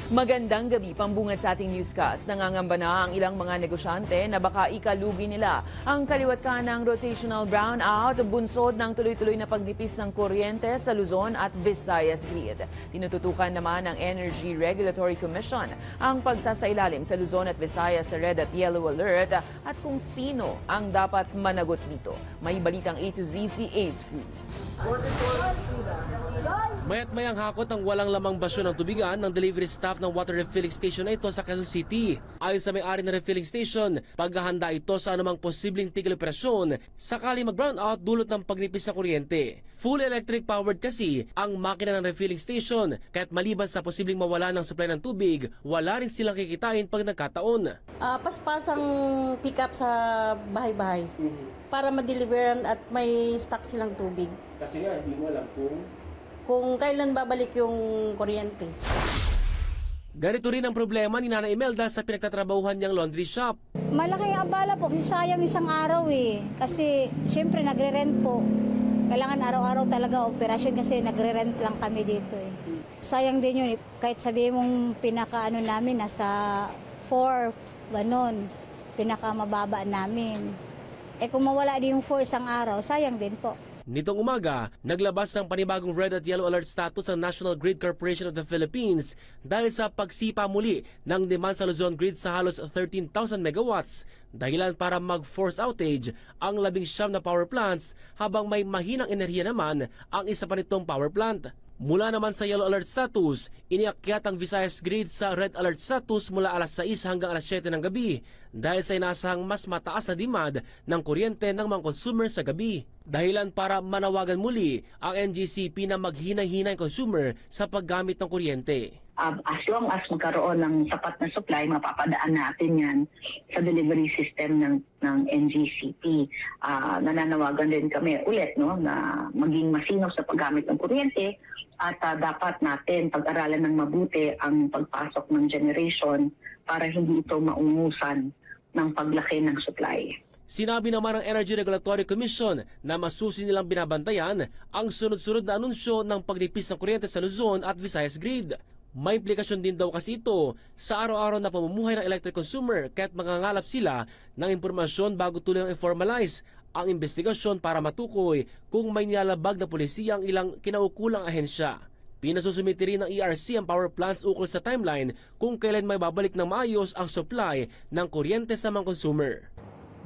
Magandang gabi, pambungad sa ating newscast. Nangangamba na ang ilang mga negosyante na baka ikalugi nila ang kaliwat ng rotational brownout bunsod ng tuloy-tuloy na pagnipis ng kuryente sa Luzon at Visayas grid. Tinututukan naman ng Energy Regulatory Commission ang pagsasailalim sa Luzon at Visayas sa red at yellow alert at kung sino ang dapat managot dito. May balitang A to Z si Ace Cruz. Mayat-mayang hakot ang walang lamang basyo ng tubigan ng delivery staff ng water refilling station na ito sa Quezon City. Ayon sa may-ari ng refilling station, paghahanda ito sa anumang posibleng tigil operasyon sakali mag-brownout dulot ng pagnipis sa kuryente. Full electric powered kasi ang makina ng refilling station, kaya't maliban sa posibleng mawala ng supply ng tubig, wala rin silang kikitain pag nagkataon. Paspasang pick up sa bahay-bahay para ma-deliveran at may stock silang tubig. Kasi nga, hindi mo alam Kung kailan babalik yung kuryente. Ganito rin ang problema ni Nana Imelda sa pinagtatrabahuhan niyang laundry shop. Malaking abala po kasi sayang isang araw eh. Kasi syempre nagre-rent po. Kailangan araw-araw talaga operasyon kasi nagre-rent lang kami dito eh. Sayang din yun eh. Kahit sabihin mong pinaka namin nasa 4, ganon. Pinaka mababa namin. Eh kung mawala din yung 4 isang araw, sayang din po. Nitong umaga, naglabas ng panibagong red at yellow alert status ang National Grid Corporation of the Philippines dahil sa pagsipa muli ng demand sa Luzon grid sa halos 13,000 megawatts, dahilan para mag-force outage ang 19 na power plants habang may mahinang enerhiya naman ang isa pa nitong power plant. Mula naman sa yellow alert status, iniakyat ang Visayas grid sa red alert status mula alas 6 hanggang alas 7 ng gabi dahil sa inasahang mas mataas na demand ng kuryente ng mga consumer sa gabi. Dahilan para manawagan muli ang NGCP na maghinay-hinay consumer sa paggamit ng kuryente. As long as magkaroon ng sapat na supply, mapapadaan natin yan sa delivery system ng NGCP. Nananawagan din kami ulit na maging masinop sa paggamit ng kuryente at dapat natin pag-aralan ng mabuti ang pagpasok ng generation para hindi ito maungusan ng paglaki ng supply. Sinabi naman ng Energy Regulatory Commission na masusi nilang binabantayan ang sunod-sunod na anunsyo ng pagnipis ng kuryente sa Luzon at Visayas grid. May implikasyon din daw kasi ito sa araw-araw na pamumuhay ng electric consumer kaya't mangangalap sila ng impormasyon bago tuluyang i-formalize ang investigasyon para matukoy kung may nilalabag na polisiya ang ilang kinaukulang ahensya. Pinasusumiti rin ng ERC ang power plants ukol sa timeline kung kailan may babalik ng maayos ang supply ng kuryente sa mga consumer.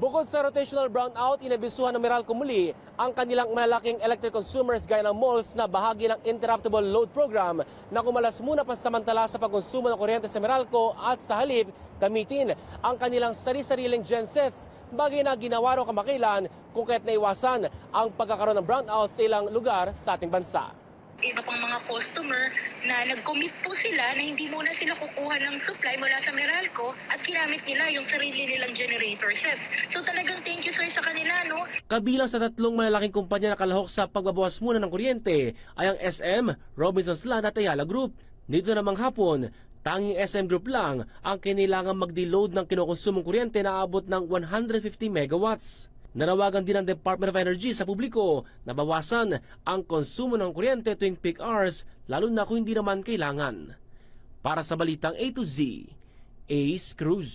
Bukod sa rotational brownout, inabisuhan ng Meralco muli ang kanilang malalaking electric consumers gaya ng malls na bahagi ng Interruptible Load Program na kumalas muna pansamantala sa pagkonsumo ng kuryente sa Meralco at sa halip gamitin ang kanilang sari-sariling gensets, bagay na ginawa raw kamakailan kung kaya't naiwasan ang pagkakaroon ng brownout sa ilang lugar sa ating bansa. Iba pang mga customer na nag-commit po sila na hindi muna sila kukuha ng supply mula sa Meralco at ginamit nila yung sarili nilang generator sets. So talagang thank you sir sa kanila, no? Kabilang sa tatlong malalaking kumpanya na kalahok sa pagbabawas muna ng kuryente ay ang SM, Robinsons Land at Ayala Group. Dito namang hapon, tanging SM Group lang ang kailangang mag-deload ng kinokonsumong kuryente na abot ng 150 megawatts. Nanawagan din ang Department of Energy sa publiko na bawasan ang konsumo ng kuryente tuwing peak hours lalo na kung hindi naman kailangan. Para sa Balitang A to Z, Ace Cruz.